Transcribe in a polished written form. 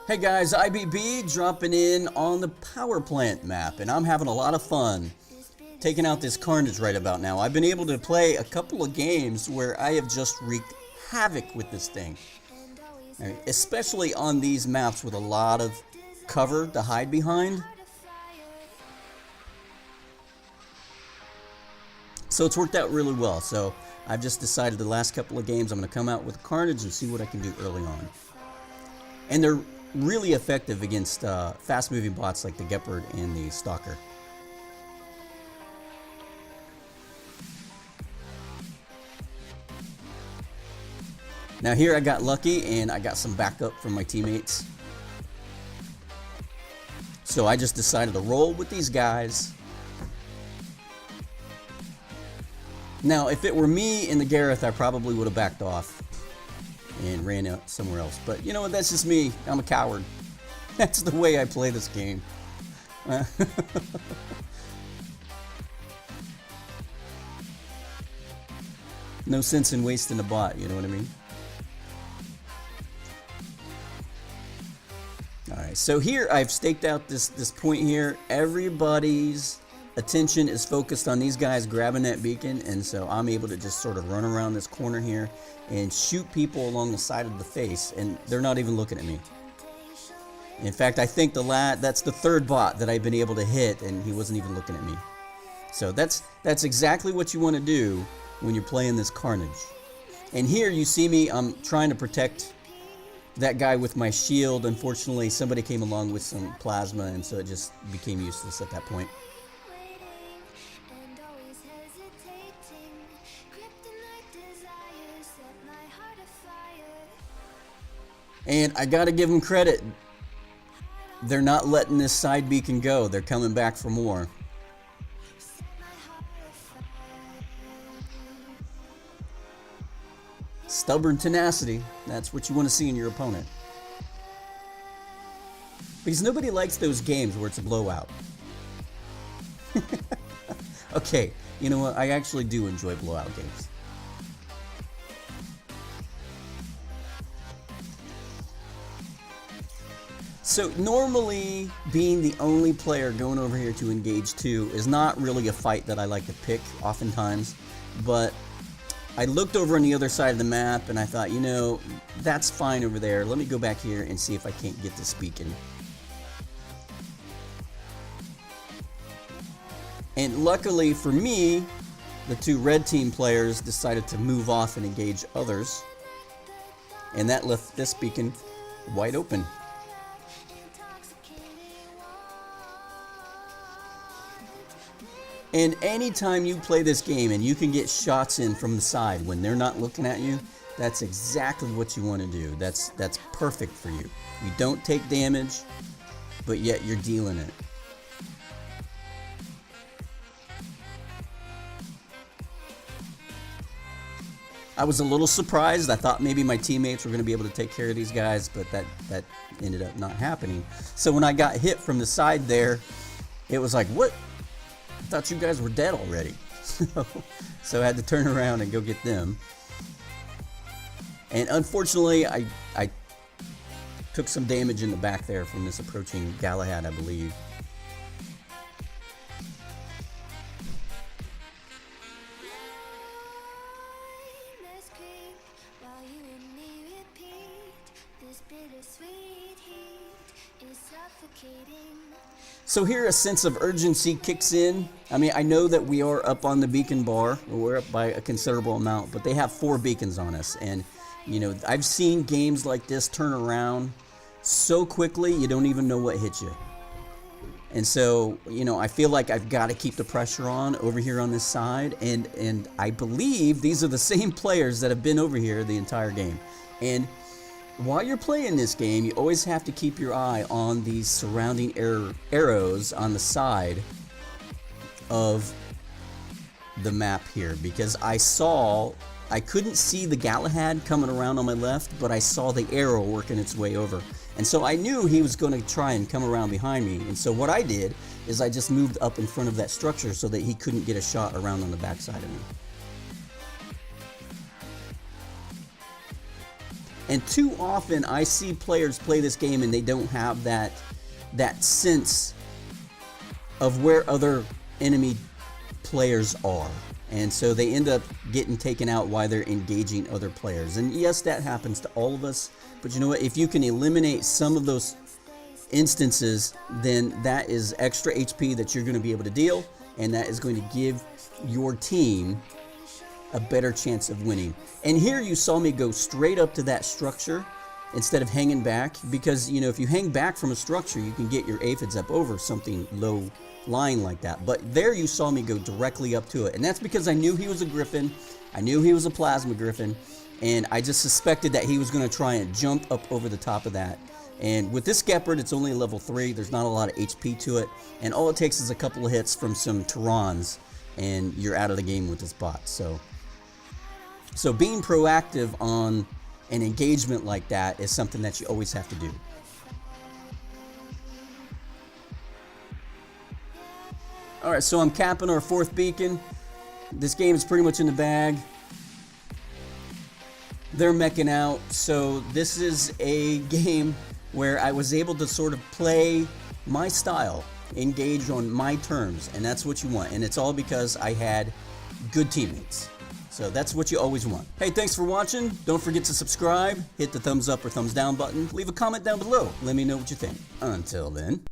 Hey guys, I.B.B. dropping in on the power plant map, and I'm having a lot of fun taking out this Carnage right about now. I've been able to play a couple of games where I have just wreaked havoc with this thing. Especially on these maps with a lot of cover to hide behind. So it's worked out really well. So I've just decided the last couple of games I'm going to come out with Carnage and see what I can do early on. And they're really effective against fast-moving bots like the Gepard and the Stalker. Now here I got lucky and I got some backup from my teammates. So I just decided to roll with these guys. Now if it were me in the Gareth, I probably would have backed off and ran out somewhere else. But you know what, that's just me. I'm a coward. That's the way I play this game. No sense in wasting a bot, you know what I mean? Alright, so here I've staked out this point here. Everybody's attention is focused on these guys grabbing that beacon, and so I'm able to just sort of run around this corner here and shoot people along the side of the face, and they're not even looking at me. In fact, I think that's the third bot that I've been able to hit, and he wasn't even looking at me. So that's exactly what you want to do when you're playing this Carnage. And here you see me, I'm trying to protect that guy with my shield. Unfortunately, somebody came along with some plasma, and so it just became useless at that point. And I gotta give them credit. They're not letting this side beacon go. They're coming back for more. Stubborn tenacity. That's what you want to see in your opponent. Because nobody likes those games where it's a blowout. Okay, you know what? I actually do enjoy blowout games. So normally, being the only player going over here to engage 2 is not really a fight that I like to pick oftentimes, but I looked over on the other side of the map and I thought, you know, that's fine over there. Let me go back here and see if I can't get this beacon. And luckily for me, the 2 red team players decided to move off and engage others, and that left this beacon wide open. And anytime you play this game and you can get shots in from the side when they're not looking at you, that's exactly what you want to do. That's perfect for you. You don't take damage, but yet you're dealing it. I was a little surprised. I thought maybe my teammates were going to be able to take care of these guys, but that ended up not happening. So when I got hit from the side there, it was like, what? I thought you guys were dead already. So I had to turn around and go get them. And unfortunately, I took some damage in the back there from this approaching Galahad, I believe. So here a sense of urgency kicks in. I mean, I know that we are up on the beacon bar. We're up by a considerable amount, but they have 4 beacons on us. And, you know, I've seen games like this turn around so quickly, you don't even know what hit you. And so, you know, I feel like I've got to keep the pressure on over here on this side. And I believe these are the same players that have been over here the entire game. And while you're playing this game, you always have to keep your eye on these surrounding arrows on the side of the map here, because I couldn't see the Galahad coming around on my left, but I saw the arrow working its way over. And so I knew he was going to try and come around behind me. And so what I did is I just moved up in front of that structure so that he couldn't get a shot around on the backside of me. And too often I see players play this game and they don't have that sense of where other enemy players are. And so they end up getting taken out while they're engaging other players. And yes, that happens to all of us. But you know what? If you can eliminate some of those instances, then that is extra HP that you're going to be able to deal. And that is going to give your team a better chance of winning. And here you saw me go straight up to that structure instead of hanging back. Because, you know, if you hang back from a structure, you can get your aphids up over something low lying like that. But there you saw me go directly up to it. And that's because I knew he was a griffin. I knew he was a plasma griffin. And I just suspected that he was going to try and jump up over the top of that. And with this Gepard, it's only level 3. There's not a lot of HP to it. And all it takes is a couple of hits from some Terrans, and you're out of the game with this bot. So being proactive on an engagement like that is something that you always have to do. Alright, so I'm capping our 4th beacon. This game is pretty much in the bag. They're meching out, so this is a game where I was able to sort of play my style, engage on my terms, and that's what you want. And it's all because I had good teammates. So that's what you always want. Hey, thanks for watching. Don't forget to subscribe, hit the thumbs up or thumbs down button, leave a comment down below. Let me know what you think. Until then.